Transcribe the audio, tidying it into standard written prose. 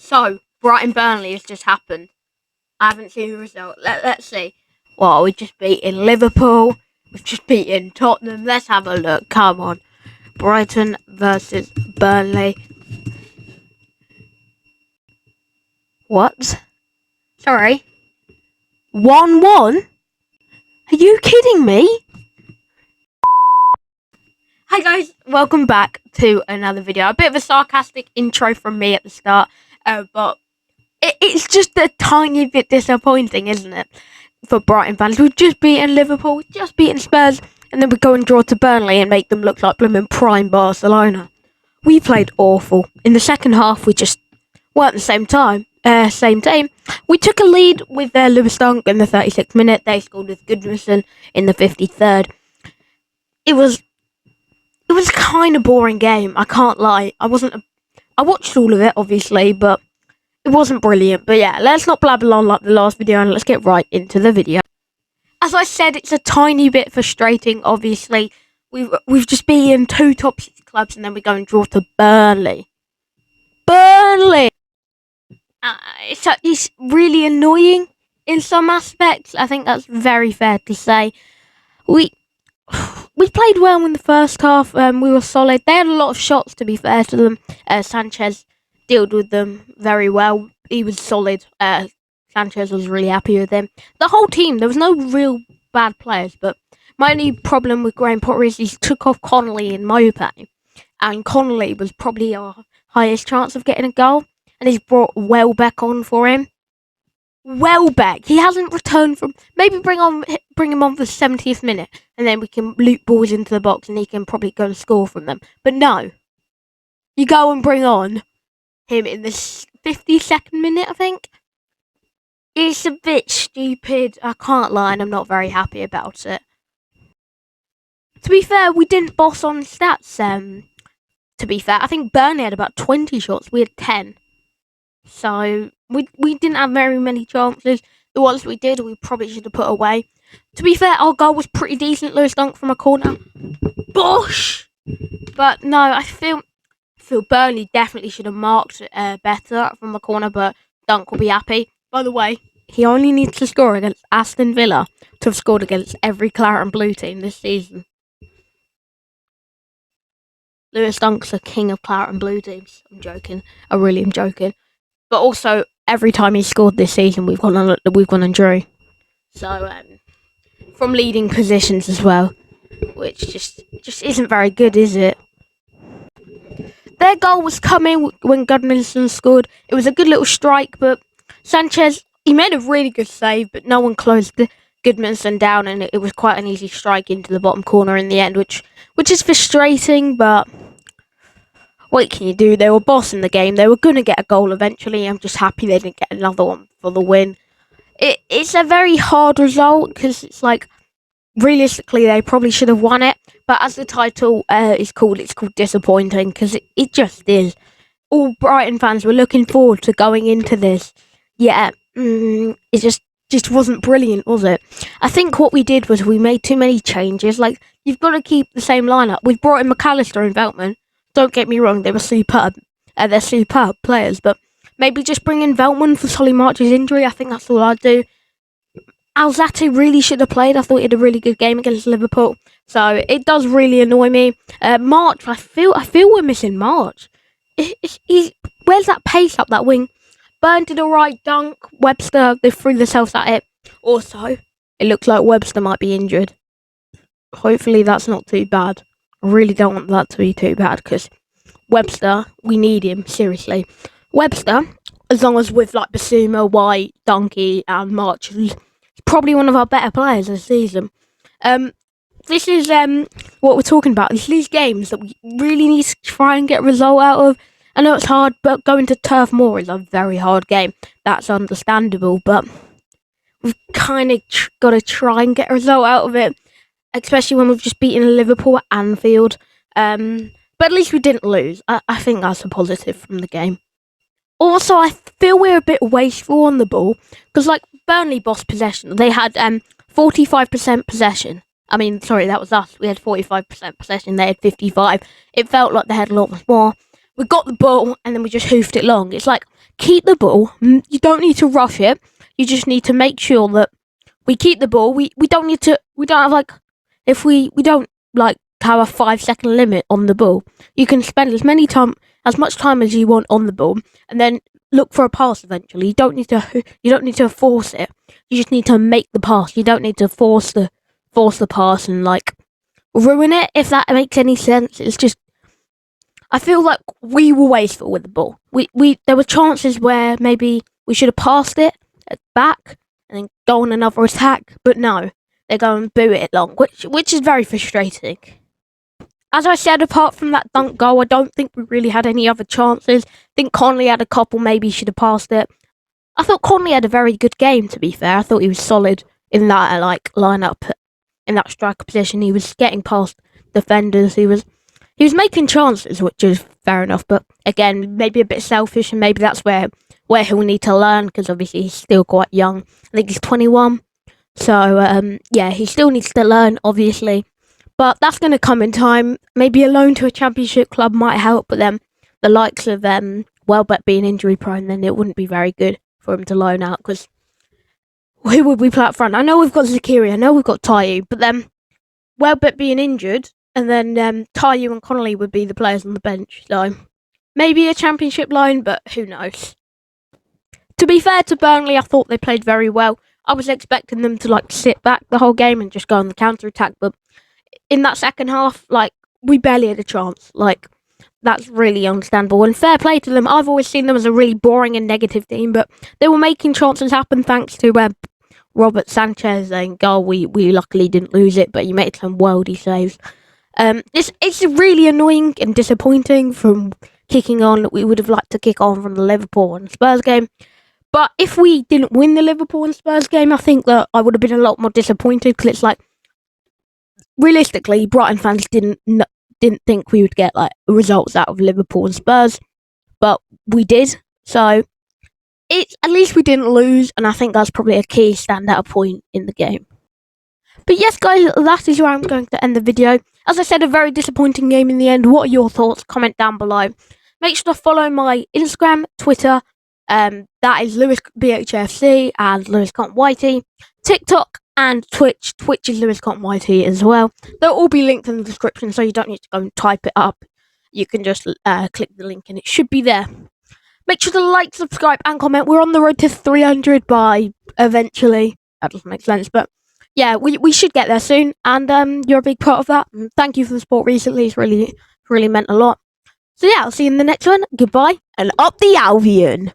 So, Brighton Burnley has just happened. I haven't seen the result. Let's see. Well, we've just beaten Liverpool. We've just beaten Tottenham. Let's have a look. Come on. Brighton versus Burnley. What? Sorry. 1-1? Are you kidding me? Hi guys, welcome back to another video. A bit of a sarcastic intro from me at the start, but it's just a tiny bit disappointing, isn't it, for Brighton fans? We've just beaten Liverpool, we've just beaten Spurs, and then we go and draw to Burnley and make them look like blooming prime Barcelona. We played awful. In the second half, we just weren't the same team. We took a lead with Lewis Dunk in the 36th minute. They scored with Goodmanson in the 53rd. It was a kind of boring game, I can't lie. I watched all of it, obviously, but it wasn't brilliant. But yeah, let's not blabber on like the last video and let's get right into the video. As I said, it's a tiny bit frustrating, obviously. We've just beaten two top 6 clubs and then we go and draw to Burnley. Burnley! It's really annoying in some aspects. I think that's very fair to say. We played well in the first half. We were solid. They had a lot of shots, to be fair to them. Sanchez dealt with them very well. He was solid. Sanchez was really happy with him. The whole team, there was no real bad players. But my only problem with Graham Potter is he took off Connolly and Mopay. And Connolly was probably our highest chance of getting a goal. And he's brought Welbeck on for him. Welbeck, he hasn't returned from. Maybe bring him on for the 70th minute, and then we can loop balls into the box, and he can probably go and score from them. But no, you go and bring on him in the 52nd minute. I think it's a bit stupid. I can't lie, and I'm not very happy about it. To be fair, we didn't boss on stats. To be fair, I think Burnley had about 20 shots. We had 10. So, we didn't have very many chances. The ones we did, we probably should have put away. To be fair, our goal was pretty decent. Lewis Dunk from a corner. Bosh! But no, I feel Burnley definitely should have marked better from the corner, but Dunk will be happy. By the way, he only needs to score against Aston Villa to have scored against every claret and blue team this season. Lewis Dunk's the king of claret and blue teams. I'm joking. I really am joking. But also, every time he scored this season, we've gone and drew. So, from leading positions as well, which just isn't very good, is it? Their goal was coming when Goodmanson scored. It was a good little strike, but Sanchez, he made a really good save, but no one closed Goodmanson down, and it was quite an easy strike into the bottom corner in the end, which is frustrating, but what can you do? They were bossing the game. They were going to get a goal eventually. I'm just happy they didn't get another one for the win. It's a very hard result because it's like, realistically, they probably should have won it. But as the title is called, it's called Disappointing because it just is. All Brighton fans were looking forward to going into this. Yeah, it just wasn't brilliant, was it? I think what we did was we made too many changes. Like, you've got to keep the same lineup. We've brought in McAllister and Veltman. Don't get me wrong, they were superb. They're superb players, but maybe just bring in Veltman for Solly March's injury. I think that's all I'd do. Alzate really should have played. I thought he had a really good game against Liverpool. So it does really annoy me. March, I feel we're missing March. Where's that pace up that wing? Burn did alright. Dunk, Webster, they threw themselves at it. Also, it looks like Webster might be injured. Hopefully that's not too bad. I really don't want that to be too bad because Webster, we need him, seriously. Webster, as long as with like Basuma, White, Donkey and March, he's probably one of our better players this season. This is what we're talking about. It's these games that we really need to try and get a result out of. I know it's hard, but going to Turf Moor is a very hard game. That's understandable, but we've kind of got to try and get a result out of it. Especially when we've just beaten Liverpool at Anfield. But at least we didn't lose. I think that's a positive from the game. Also, I feel we're a bit wasteful on the ball. Because, like, Burnley bossed possession. They had 45% possession. I mean, sorry, that was us. We had 45% possession. They had 55%. It felt like they had a lot more. We got the ball, and then we just hoofed it long. It's like, keep the ball. You don't need to rush it. You just need to make sure that we keep the ball. We don't need to. We don't have like if we don't like have a 5-second limit on the ball. You can spend as much time as you want on the ball, and then look for a pass eventually. You don't need to force it. You just need to make the pass. You don't need to force the pass and like ruin it, if that makes any sense. It's just I feel like we were wasteful with the ball. There were chances where maybe we should have passed it back and then go on another attack, but no, they go and boot it long, which is very frustrating. As I said, apart from that dunk goal, I don't think we really had any other chances. I think Conley had a couple, maybe should have passed it. I thought Conley had a very good game, to be fair. I thought he was solid in that lineup, in that striker position. He was getting past defenders. He was making chances, which is fair enough. But again, maybe a bit selfish, and maybe that's where he'll need to learn, because obviously he's still quite young. I think he's 21. So yeah, he still needs to learn, obviously. But that's going to come in time. Maybe a loan to a championship club might help, but then the likes of Welbeck being injury prone, then it wouldn't be very good for him to loan out, because who would we play up front? I know we've got Zakiri, I know we've got Tayu, but then Welbeck being injured, and then Tayu and Connolly would be the players on the bench. So maybe a championship loan, but who knows? To be fair to Burnley, I thought they played very well. I was expecting them to like sit back the whole game and just go on the counter attack, but in that second half, like, we barely had a chance. Like, that's really understandable. And fair play to them. I've always seen them as a really boring and negative team, but they were making chances happen thanks to Robert Sanchez and goal. We luckily didn't lose it, but he made some worldy saves. It's really annoying and disappointing from kicking on. We would have liked to kick on from the Liverpool and Spurs game. But if we didn't win the Liverpool and Spurs game, I think that I would have been a lot more disappointed, because it's like, realistically, Brighton fans didn't think we would get like results out of Liverpool and Spurs, but we did. So at least we didn't lose, and I think that's probably a key standout point in the game. But yes, guys, that is where I'm going to end the video. As I said, a very disappointing game in the end. What are your thoughts? Comment down below. Make sure to follow my Instagram, Twitter. That is LewisBHFC and Lewis Whitey. TikTok and Twitch. Twitch is Lewis Whitey as well. They'll all be linked in the description, so you don't need to go and type it up. You can just click the link and it should be there. Make sure to like, subscribe, and comment. We're on the road to 300 by eventually. That doesn't make sense, but yeah, we should get there soon, and you're a big part of that. Thank you for the support recently. It's really meant a lot. So yeah, I'll see you in the next one. Goodbye, and up the Albion.